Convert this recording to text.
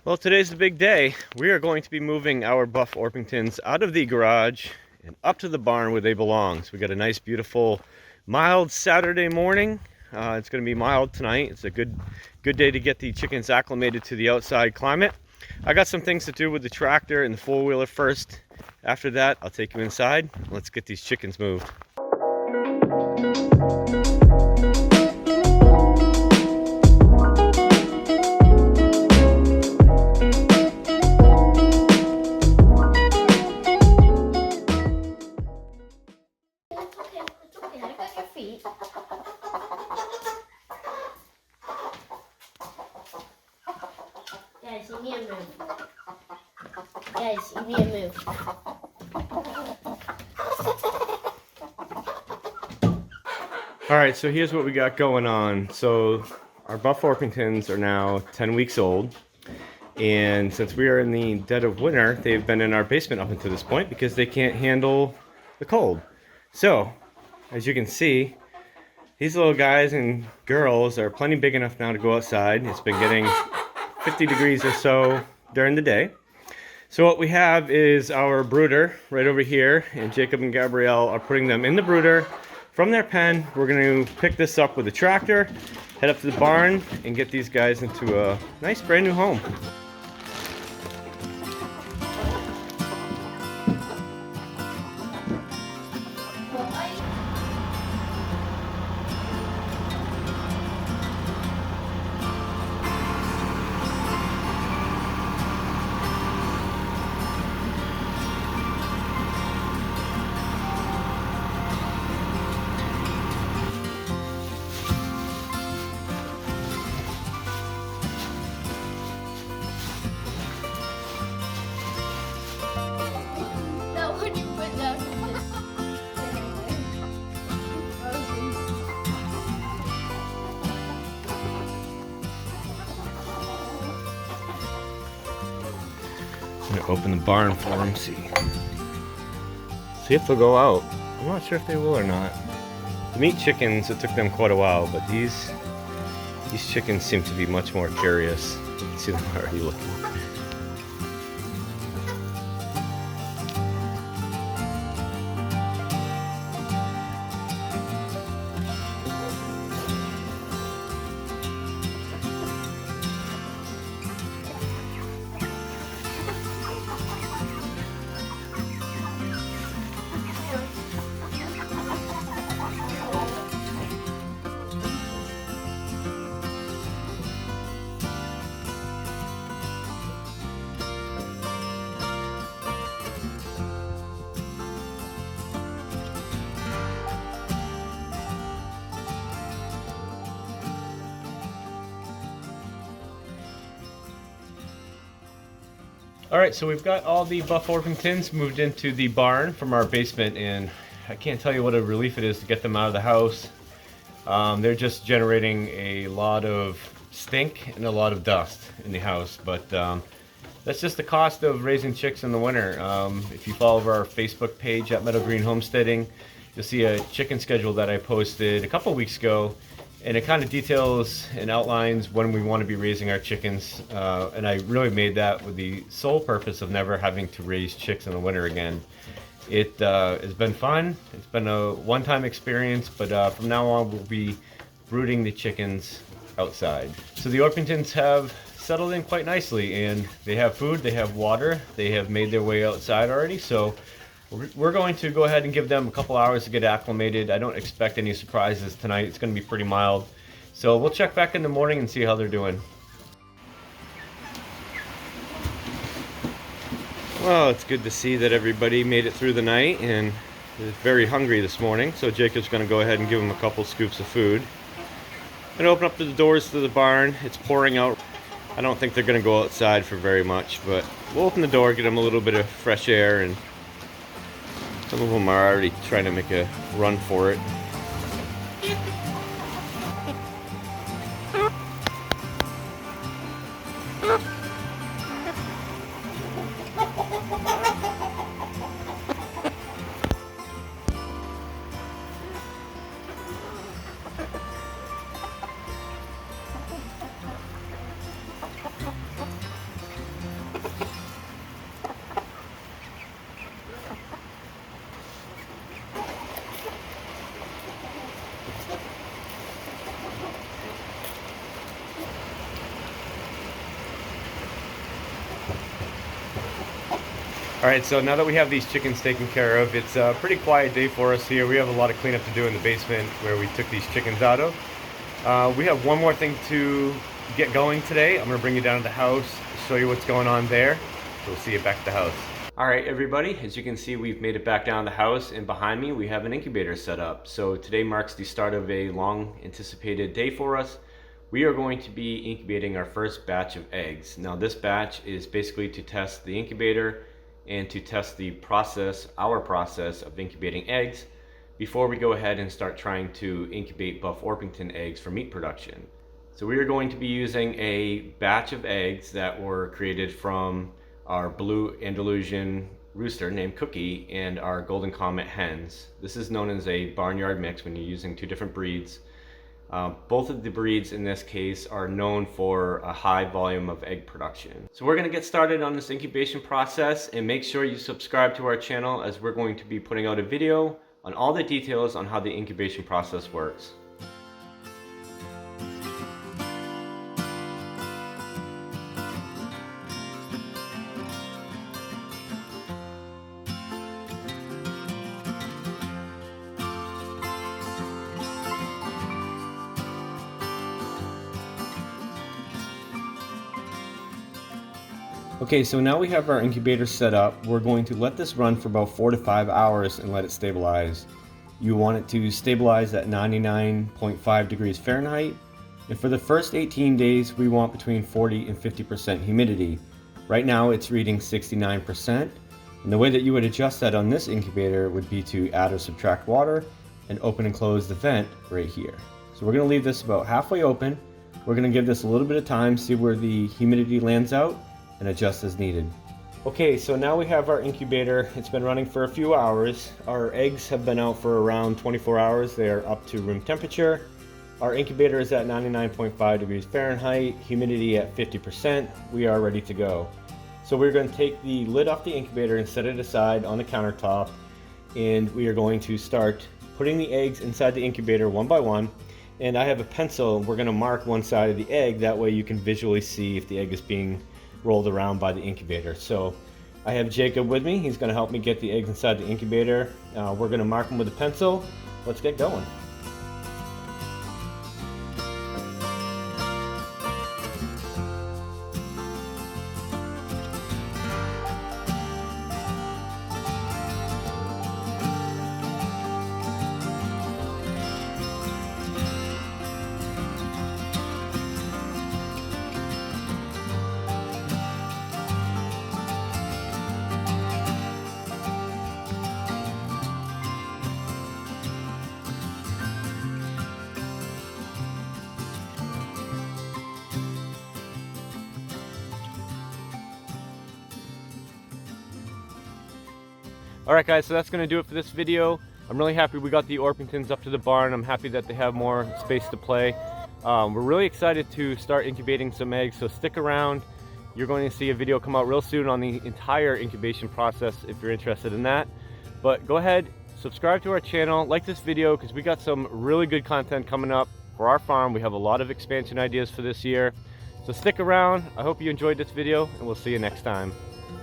Well, today's the big day. We are going to be moving our Buff Orpingtons out of the garage and up to the barn where they belong. So we got a nice, beautiful, mild Saturday morning. It's going to be mild tonight. It's a good day to get the chickens acclimated to the outside climate. I got some things to do with the tractor and the four-wheeler first. After that, I'll take you inside. Let's get these chickens moved. Guys, you need to move. Guys, you need to move. Alright, so here's what we got going on. So our Buff Orpingtons are now 10 weeks old. And since we are in the dead of winter, they've been in our basement up until this point because they can't handle the cold. So, as you can see, these little guys and girls are plenty big enough now to go outside. It's been getting 50 degrees or so during the day. So what we have is our brooder right over here, and Jacob and Gabrielle are putting them in the brooder from their pen. We're going to pick this up with a tractor, head up to the barn, and get these guys into a nice brand new home. I'm gonna open the barn for them, see if they'll go out. I'm not sure if they will or not. The meat chickens, it took them quite a while, but these chickens seem to be much more curious. You can see them already looking. Alright, so we've got all the Buff Orpingtons moved into the barn from our basement, and I can't tell you what a relief it is to get them out of the house. They're just generating a lot of stink and a lot of dust in the house, but that's just the cost of raising chicks in the winter. If you follow our Facebook page at Meadow Green Homesteading, you'll see a chicken schedule that I posted a couple weeks ago, and it kind of details and outlines when we want to be raising our chickens, and I really made that with the sole purpose of never having to raise chicks in the winter again. It has been fun. It's been a one-time experience, but from now on we'll be brooding the chickens outside. So the Orpingtons have settled in quite nicely, and they have food, they have water, they have made their way outside already, so we're going to go ahead and give them a couple hours to get acclimated. I don't expect any surprises tonight. It's going to be pretty mild. So we'll check back in the morning and see how they're doing. Well, it's good to see that everybody made it through the night and is very hungry this morning. So Jacob's going to go ahead and give them a couple scoops of food. And open up the doors to the barn. It's pouring out. I don't think they're going to go outside for very much, but we'll open the door, get them a little bit of fresh air, and some of them are already trying to make a run for it. Alright, so now that we have these chickens taken care of, it's a pretty quiet day for us here. We have a lot of cleanup to do in the basement where we took these chickens out of. We have one more thing to get going today. I'm going to bring you down to the house, show you what's going on there. We'll see you back at the house. Alright everybody, as you can see, we've made it back down to the house, and behind me we have an incubator set up. So today marks the start of a long anticipated day for us. We are going to be incubating our first batch of eggs. Now this batch is basically to test the incubator and to test the process, our process of incubating eggs before we go ahead and start trying to incubate Buff Orpington eggs for meat production. So we are going to be using a batch of eggs that were created from our blue Andalusian rooster named Cookie and our golden comet hens. This is known as a barnyard mix when you're using two different breeds. Both of the breeds in this case are known for a high volume of egg production. So we're going to get started on this incubation process, and make sure you subscribe to our channel as we're going to be putting out a video on all the details on how the incubation process works. Okay, so now we have our incubator set up. We're going to let this run for about 4 to 5 hours and let it stabilize. You want it to stabilize at 99.5 degrees Fahrenheit. And for the first 18 days, we want between 40 and 50% humidity. Right now it's reading 69%. And the way that you would adjust that on this incubator would be to add or subtract water and open and close the vent right here. So we're going to leave this about halfway open. We're going to give this a little bit of time, see where the humidity lands out, and adjust as needed. Okay, so now we have our incubator. It's been running for a few hours. Our eggs have been out for around 24 hours. They are up to room temperature. Our incubator is at 99.5 degrees Fahrenheit, humidity at 50%. We are ready to go. So we're going to take the lid off the incubator and set it aside on the countertop, and we are going to start putting the eggs inside the incubator one by one. And I have a pencil. We're going to mark one side of the egg. That way you can visually see if the egg is being rolled around by the incubator. So I have Jacob with me. He's going to help me get the eggs inside the incubator. We're going to mark them with a pencil. Let's get going. Alright guys, so that's going to do it for this video. I'm really happy we got the Orpingtons up to the barn. I'm happy that they have more space to play. We're really excited to start incubating some eggs, so stick around. You're going to see a video come out real soon on the entire incubation process if you're interested in that. But go ahead, subscribe to our channel, like this video, because we got some really good content coming up for our farm. We have a lot of expansion ideas for this year. So stick around. I hope you enjoyed this video, and we'll see you next time.